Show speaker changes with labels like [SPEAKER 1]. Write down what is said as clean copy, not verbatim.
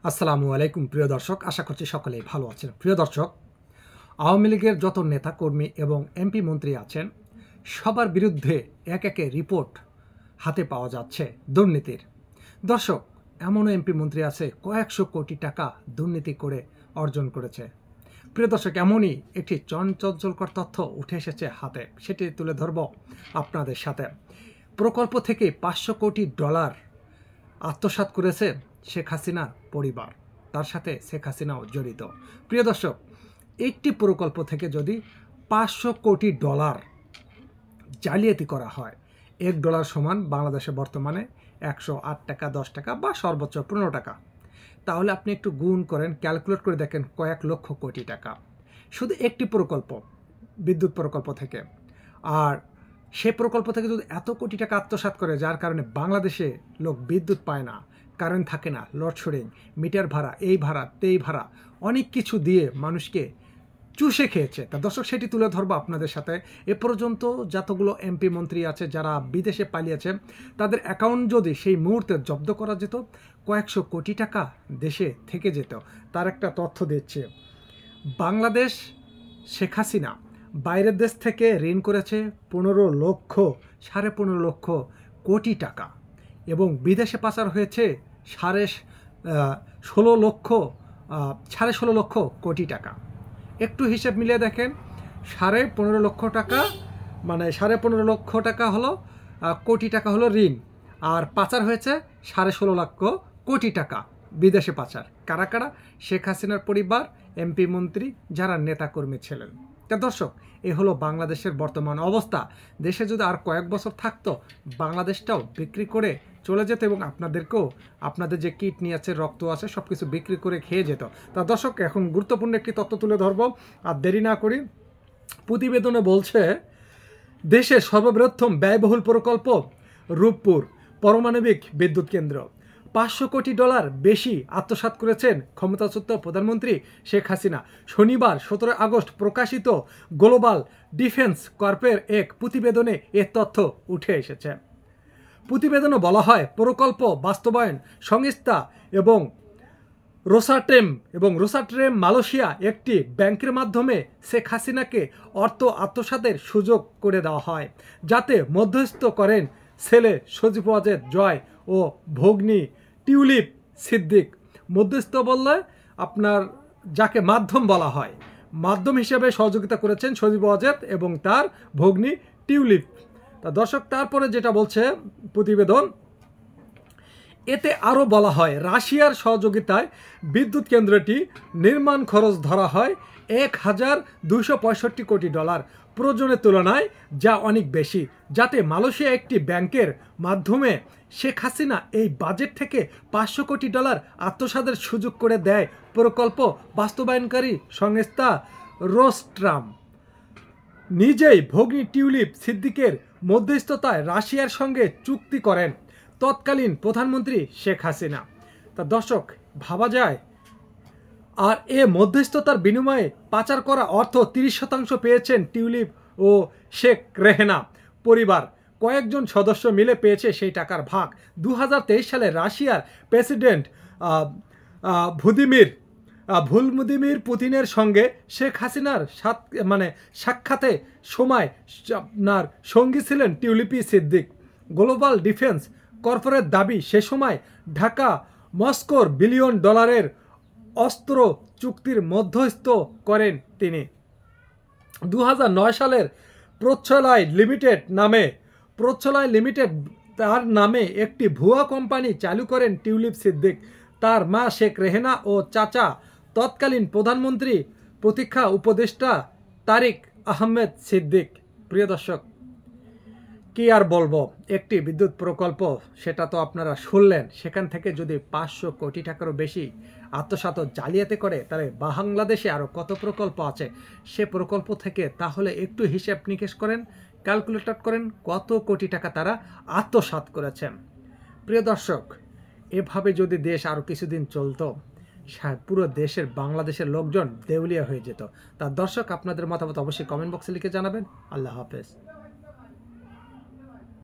[SPEAKER 1] আসসালামু আলাইকুম প্রিয় দর্শক, আশা করছি সকলেই ভালো আছেন। প্রিয় দর্শক, আওয়ামী লীগের যত নেতাকর্মী এবং এমপি মন্ত্রী আছেন সবার বিরুদ্ধে এক একে রিপোর্ট হাতে পাওয়া যাচ্ছে দুর্নীতির। দর্শক, এমনও এমপি মন্ত্রী আছে কয়েকশো কোটি টাকা দুর্নীতি করে অর্জন করেছে। প্রিয় দর্শক, এমনই একটি চঞ্চলকর তথ্য উঠে এসেছে হাতে, সেটি তুলে ধরব আপনাদের সাথে। প্রকল্প থেকে $500 কোটি আত্মসাৎ করেছে শেখ হাসিনার পরিবার, তার সাথে শেখ হাসিনাও জড়িত। প্রিয় দর্শক, একটি প্রকল্প থেকে যদি $500 কোটি জালিয়াতি করা হয়, $1 সমান বাংলাদেশে বর্তমানে 108 টাকা, 10 টাকা বা সর্বোচ্চ 15 টাকা, তাহলে আপনি একটু গুণ করেন, ক্যালকুলেট করে দেখেন কয়েক লক্ষ কোটি টাকা শুধু একটি প্রকল্প, বিদ্যুৎ প্রকল্প থেকে। আর সে প্রকল্প থেকে যদি এত কোটি টাকা আত্মসাৎ করে, যার কারণে বাংলাদেশে লোক বিদ্যুৎ পায় না, কারেন্ট থাকে না, লোডশেডিং, মিটার ভাড়া, এই ভাড়া তেই ভাড়া, অনেক কিছু দিয়ে মানুষকে চুষে খেয়েছে। তা দর্শক, সেটি তুলে ধরবো আপনাদের সাথে। এ পর্যন্ত যতগুলো এমপি মন্ত্রী আছে যারা বিদেশে পালিয়েছে, তাদের অ্যাকাউন্ট যদি সেই মুহূর্তে জব্দ করা যেত, কয়েকশো কোটি টাকা দেশে থেকে যেত। তার একটা তথ্য দিচ্ছে, বাংলাদেশ শেখ হাসিনা বাইরের দেশ থেকে ঋণ করেছে 15 লক্ষ কোটি টাকা এবং বিদেশে পাচার হয়েছে 16.5 লক্ষ কোটি টাকা। একটু হিসেব মিলিয়ে দেখেন, 15.5 লক্ষ টাকা মানে 15.5 লক্ষ টাকা হলো কোটি টাকা হলো ঋণ, আর পাচার হয়েছে 16.5 লক্ষ কোটি টাকা বিদেশে পাচার। কারা কারা? শেখ হাসিনার পরিবার, এমপি মন্ত্রী, যারা নেতাকর্মী ছিলেন। তা দর্শক, এ হলো বাংলাদেশের বর্তমান অবস্থা। দেশে যদি আর কয়েক বছর থাকতো, বাংলাদেশটাও বিক্রি করে চলে যেত এবং আপনাদেরকেও, আপনাদের যে কিডনি আছে, রক্ত আছে, সব কিছু বিক্রি করে খেয়ে যেত। তা দর্শক, এখন গুরুত্বপূর্ণ একটি তথ্য তুলে ধরব, আর দেরি না করি। প্রতিবেদনে বলছে, দেশের সর্ববৃহত্তম ব্যয়বহুল প্রকল্প রূপপুর পারমাণবিক বিদ্যুৎ কেন্দ্র। $500 কোটি বেশি আত্মসাৎ করেছেন ক্ষমতাচ্যুত প্রধানমন্ত্রী শেখ হাসিনা। শনিবার 17 আগস্ট প্রকাশিত গ্লোবাল ডিফেন্স কর্পের এক প্রতিবেদনে এ তথ্য উঠে এসেছে। প্রতিবেদনে বলা হয়, প্রকল্প বাস্তবায়ন সংস্থা এবং রোসাট্রেম মালয়েশিয়া একটি ব্যাংকের মাধ্যমে শেখ হাসিনাকে অর্থ আত্মসাতের সুযোগ করে দেওয়া হয়, যাতে মধ্যস্থ করেন ছেলে সজীব ওয়াজেদ জয় ও ভগ্নী টিউলিপ সিদ্দিক। মধ্যস্থ বললে আপনার যাকে মাধ্যম বলা হয়, মাধ্যম হিসেবে সহযোগিতা করেছেন সজীব ওয়াজেদ এবং তার ভগ্নী টিউলিপ। তা দর্শক, তারপরে যেটা বলছে প্রতিবেদন, এতে আরও বলা হয়, রাশিয়ার সহযোগিতায় বিদ্যুৎ কেন্দ্রটি নির্মাণ খরচ ধরা হয় $1,265 কোটি, প্রয়োজনের তুলনায় যা অনেক বেশি, যাতে মালয়েশিয়া একটি ব্যাংকের মাধ্যমে শেখ হাসিনা এই বাজেট থেকে $500 কোটি আত্মসাতের সুযোগ করে দেয় প্রকল্প বাস্তবায়নকারী সংস্থা রোস্ট্রাম। নিজেই ভগ্নী টিউলিপ সিদ্দিকের মধ্যস্থতায় রাশিয়ার সঙ্গে চুক্তি করেন তৎকালীন প্রধানমন্ত্রী শেখ হাসিনা। তা দর্শক, ভাবা যায়। আর এ মধ্যস্থতার বিনিময়ে পাচার করা অর্থ 30% পেয়েছেন টিউলিপ ও শেখ রেহেনা পরিবার। কয়েকজন সদস্য মিলে পেয়েছে সেই টাকার ভাগ। 2023 সালে রাশিয়ার প্রেসিডেন্ট ভ্লাদিমির পুতিনের সঙ্গে শেখ হাসিনার সাক্ষাতে সময় আপনার সঙ্গী ছিলেন টিউলিপি সিদ্দিক। গ্লোবাল ডিফেন্স কর্পোরেট দাবি, সে সময় ঢাকা মস্কোর $1 বিলিয়ন অস্ত্র চুক্তির মধ্যস্থ করেন তিনি। 2009 সালের প্রচ্ছলয় লিমিটেড তার নামে একটি ভুয়া কোম্পানি চালু করেন টিউলিপ সিদ্দিক, তার মা শেখ রেহেনা ও চাচা তৎকালীন প্রধানমন্ত্রী প্রতীক্ষা উপদেষ্টা তারিক আহমেদ সিদ্দিক। প্রিয় দর্শক, কি আর বলবো, একটি বিদ্যুৎ প্রকল্প, সেটা তো আপনারা শুনলেন, সেখান থেকে যদি $500 কোটি টাকারও বেশি আত্মসাৎ জালিয়াতি করে, তাহলে বাংলাদেশে আরও কত প্রকল্প আছে সে প্রকল্প থেকে, তাহলে একটু হিসেব নিকেশ করেন, ক্যালকুলেট করেন কত কোটি টাকা তারা আত্মসাৎ করেছেন। প্রিয় দর্শক, এভাবে যদি দেশ আরও কিছুদিন চলতো, পুরো দেশের, বাংলাদেশের লোকজন দেউলিয়া হয়ে যেত। তা দর্শক, আপনাদের মতামত অবশ্যই কমেন্ট বক্সে লিখে জানাবেন। আল্লাহ হাফেজ।